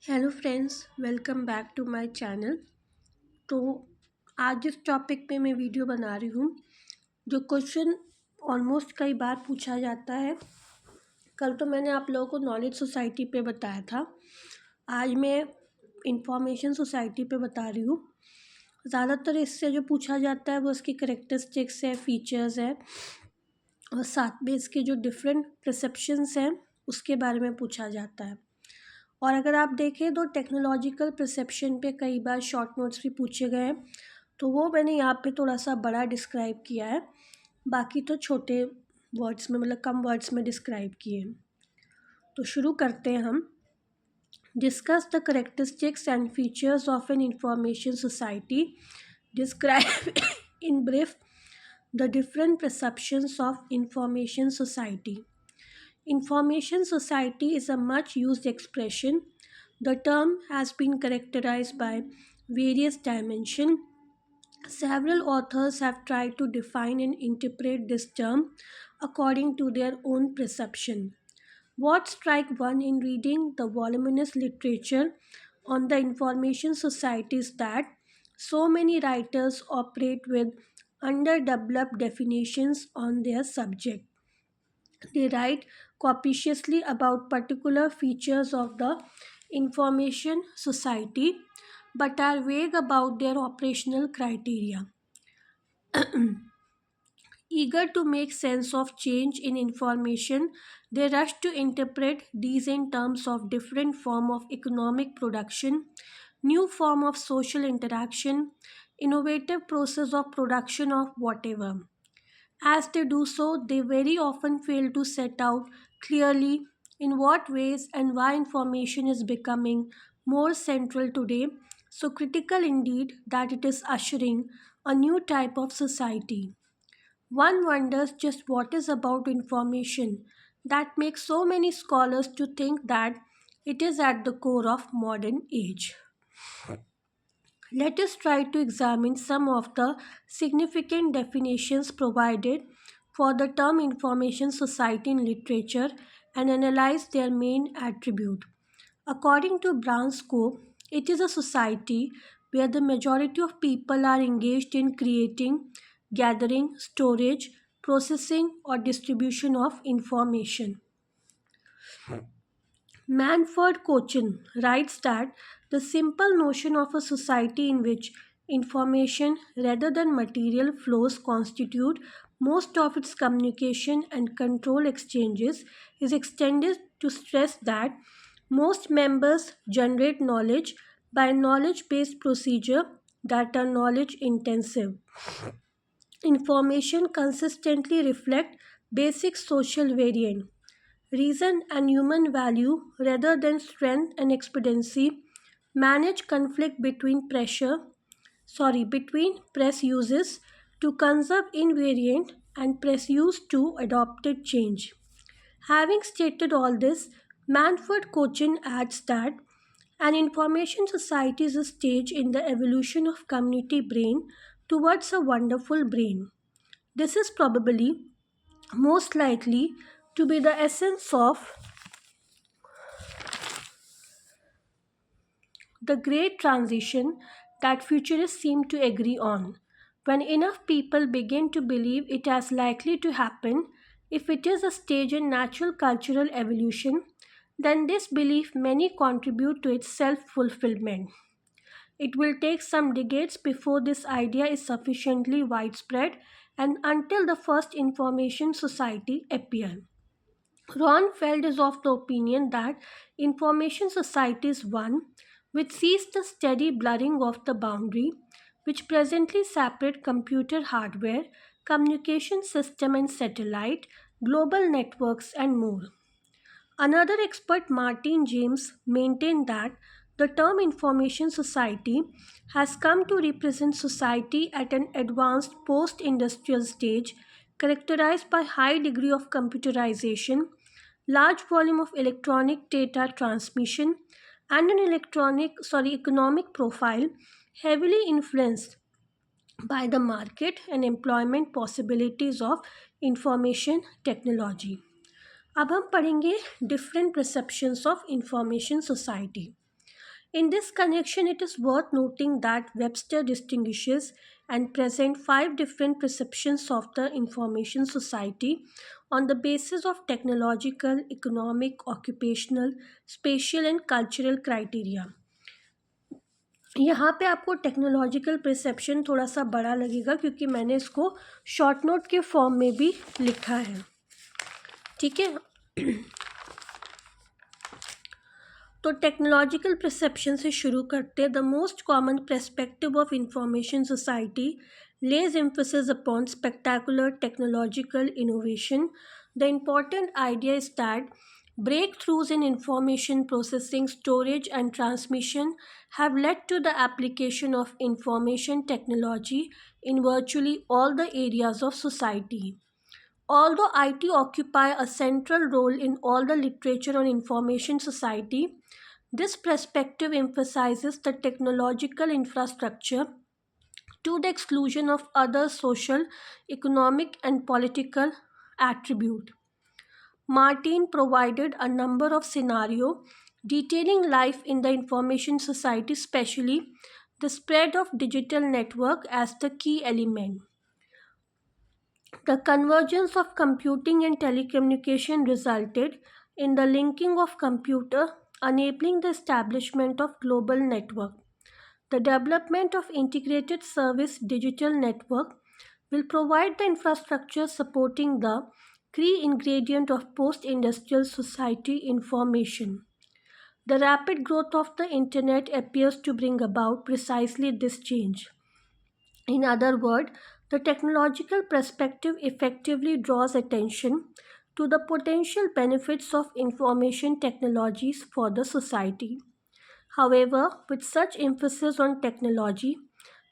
Hello friends, welcome back to my channel. तो आज इस टॉपिक पे मैं वीडियो बना रही हूँ जो क्वेश्चन ऑलमोस्ट कई बार पूछा जाता है। कल तो मैंने आप लोगों को नॉलेज सोसाइटी पे बताया था, आज मैं इंफॉर्मेशन सोसाइटी पे बता रही हूँ। ज़्यादातर इससे जो पूछा जाता है वो इसकी करेक्टरिस्टिक्स है, फीचर्स है और साथ में इसके जो डिफरेंट परसेप्शंस हैं उसके बारे में पूछा जाता है। और अगर आप देखें तो टेक्नोलॉजिकल परसेप्शन पे कई बार शॉर्ट नोट्स भी पूछे गए हैं, तो वो मैंने यहाँ पे थोड़ा सा बड़ा डिस्क्राइब किया है, बाकी तो छोटे वर्ड्स में मतलब कम वर्ड्स में डिस्क्राइब किए हैं। तो शुरू करते हैं हम। Discuss the characteristics and features of an information society, describe in brief the different perceptions of information society. Information society is a much used expression. The term has been characterized by various dimensions. Several authors have tried to define and interpret this term according to their own perception. What strikes one in reading the voluminous literature on the information society is that so many writers operate with underdeveloped definitions on their subject. They write copiously about particular features of the information society but are vague about their operational criteria. Eager to make sense of change in information, they rush to interpret these in terms of different form of economic production, new form of social interaction, innovative process of production of whatever. As they do so, they very often fail to set out clearly in what ways and why information is becoming more central today, so critical indeed that it is ushering a new type of society. One wonders just what is about information that makes so many scholars to think that it is at the core of modern age. Let us try to examine some of the significant definitions provided for the term information society in literature and analyze their main attribute. According to Brown's scope, it is a society where the majority of people are engaged in creating, gathering, storage, processing, or distribution of information. Manford Cochin writes that the simple notion of a society in which information rather than material flows constitute most of its communication and control exchanges is extended to stress that most members generate knowledge by knowledge based procedure that are knowledge intensive. Information consistently reflect basic social variant reason and human value rather than strength and expediency, manage conflict between press uses to conserve invariant and press use to adopted change. Having stated all this, Manford Cochin adds that an information society is a stage in the evolution of community brain towards a wonderful brain. This is probably most likely to be the essence of the great transition that futurists seem to agree on. When enough people begin to believe it as likely to happen, if it is a stage in natural cultural evolution, then this belief many contribute to its self fulfillment. It will take some decades before this idea is sufficiently widespread and until the first information society appear. Ron Feld is of the opinion that information society is one which sees the steady blurring of the boundary which presently separate computer hardware, communication system and satellite, global networks and more. Another expert, Martin James, maintained that the term information society has come to represent society at an advanced post-industrial stage characterized by high degree of computerization, large volume of electronic data transmission, and an economic profile heavily influenced by the market and employment possibilities of information technology. अब हम पढ़ेंगे different perceptions of information society. In this connection, it is worth noting that Webster distinguishes and presents five different perceptions of the information society on the basis of technological, economic, occupational, spatial and cultural criteria. यहाँ पे आपको technological perception थोड़ा सा बड़ा लगेगा क्योंकि मैंने इसको शॉर्ट नोट के फॉर्म में भी लिखा है, ठीक है। तो टेक्नोलॉजिकल परसेप्शन से शुरू करते हैं। The most common perspective of information society lays emphasis upon spectacular technological innovation. The important idea is that breakthroughs in information processing, storage, and transmission have led to the application of information technology in virtually all the areas of society. Although IT occupy a central role in all the literature on information society, this perspective emphasizes the technological infrastructure to the exclusion of other social, economic, and political attributes. Martin provided a number of scenarios detailing life in the information society, especially the spread of digital network as the key element. The convergence of computing and telecommunication resulted in the linking of computer, enabling the establishment of global network. The development of integrated service digital network will provide the infrastructure supporting the key ingredient of post-industrial society information. The rapid growth of the internet appears to bring about precisely this change. In other words, the technological perspective effectively draws attention to the potential benefits of information technologies for the society. However, with such emphasis on technology,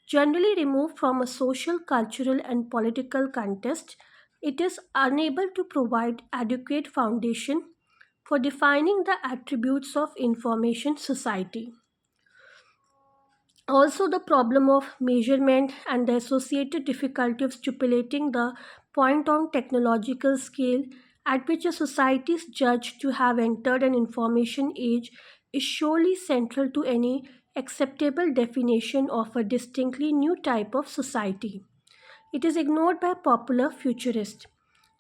generally removed from a social, cultural, and political context, it is unable to provide adequate foundation for defining the attributes of information society. Also, the problem of measurement and the associated difficulty of stipulating the point on technological scale at which a society is judged to have entered an information age is surely central to any acceptable definition of a distinctly new type of society. It is ignored by popular futurists.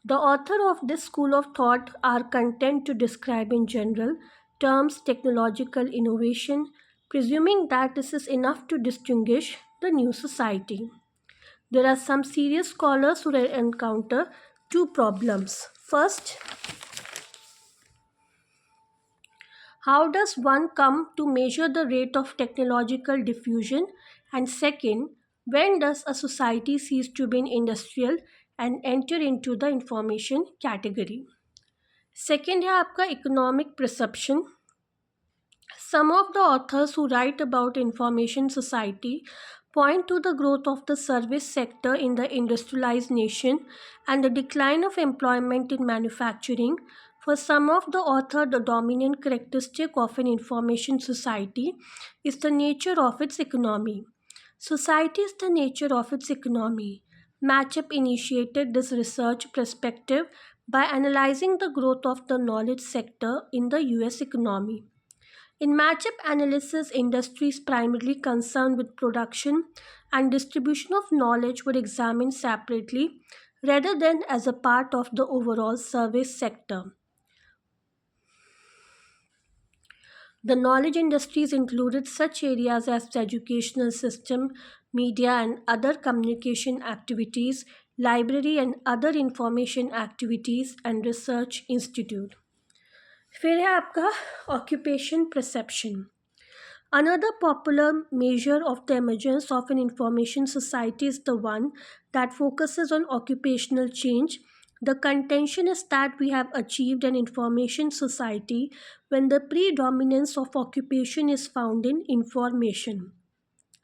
The author of this school of thought are content to describe in general terms technological innovation, presuming that this is enough to distinguish the new society. There are some serious scholars who encounter two problems. First, how does one come to measure the rate of technological diffusion? And second, when does a society cease to be industrial and enter into the information category? Second है आपका economic perception. Some of the authors who write about information society point to the growth of the service sector in the industrialized nation and the decline of employment in manufacturing. For some of the authors, the dominant characteristic of an information society is the nature of its economy. Society is the nature of its economy. Matchup initiated this research perspective by analyzing the growth of the knowledge sector in the US economy. In matchup analysis, industries primarily concerned with production and distribution of knowledge were examined separately rather than as a part of the overall service sector. The knowledge industries included such areas as the educational system, media and other communication activities, library and other information activities, and research institute. फिर है आपका occupation perception. Another popular measure of the emergence of an information society is the one that focuses on occupational change. The contention is that we have achieved an information society when the predominance of occupation is found in information.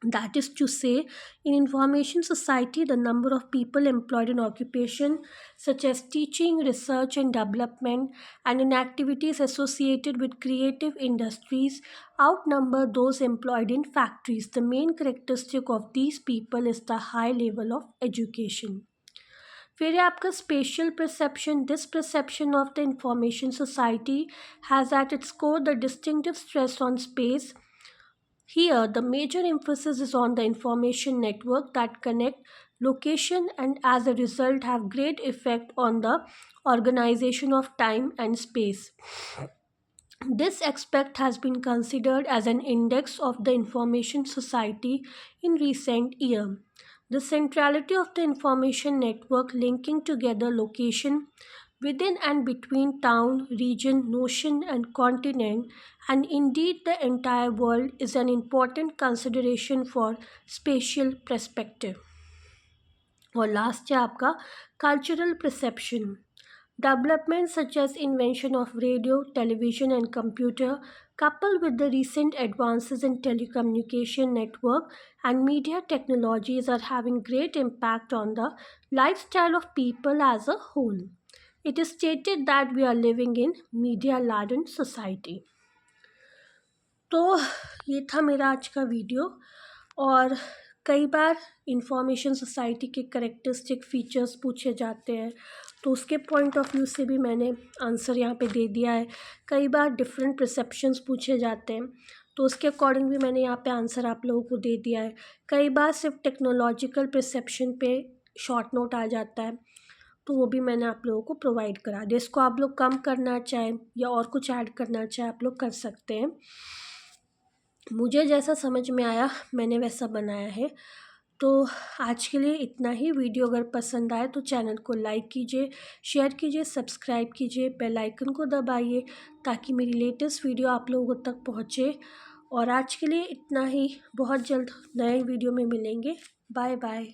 That is to say, in information society, the number of people employed in occupation such as teaching, research and development and in activities associated with creative industries outnumber those employed in factories. The main characteristic of these people is the high level of education. फिर है आपका spatial perception. This perception of the information society has at its core the distinctive stress on space. Here, the major emphasis is on the information network that connect location and as a result have great effect on the organization of time and space. This aspect has been considered as an index of the information society in recent years. The centrality of the information network linking together location within and between town, region, notion and continent and indeed the entire world is an important consideration for spatial perspective. और last है आपका cultural perception. Developments such as invention of radio, television and computer coupled with the recent advances in telecommunication network and media technologies are having great impact on the lifestyle of people as a whole. It is stated that we are living in media-laden society. तो ये था मेरा आज का video और कई बार information society के characteristic features पूछे जाते हैं तो उसके पॉइंट ऑफ व्यू से भी मैंने आंसर यहाँ पे दे दिया है। कई बार डिफरेंट परसेप्शंस पूछे जाते हैं तो उसके अकॉर्डिंग भी मैंने यहाँ पे आंसर आप लोगों को दे दिया है। कई बार सिर्फ टेक्नोलॉजिकल परसेप्शन पे शॉर्ट नोट आ जाता है तो वो भी मैंने आप लोगों को प्रोवाइड करा दिया। इसको आप लोग कम करना चाहें या और कुछ ऐड करना चाहें आप लोग कर सकते हैं। मुझे जैसा समझ में आया मैंने वैसा बनाया है। तो आज के लिए इतना ही। वीडियो अगर पसंद आए तो चैनल को लाइक कीजिए, शेयर कीजिए, सब्सक्राइब कीजिए, बेल आइकन को दबाइए ताकि मेरी लेटेस्ट वीडियो आप लोगों तक पहुँचे। और आज के लिए इतना ही। बहुत जल्द नए वीडियो में मिलेंगे। Bye bye.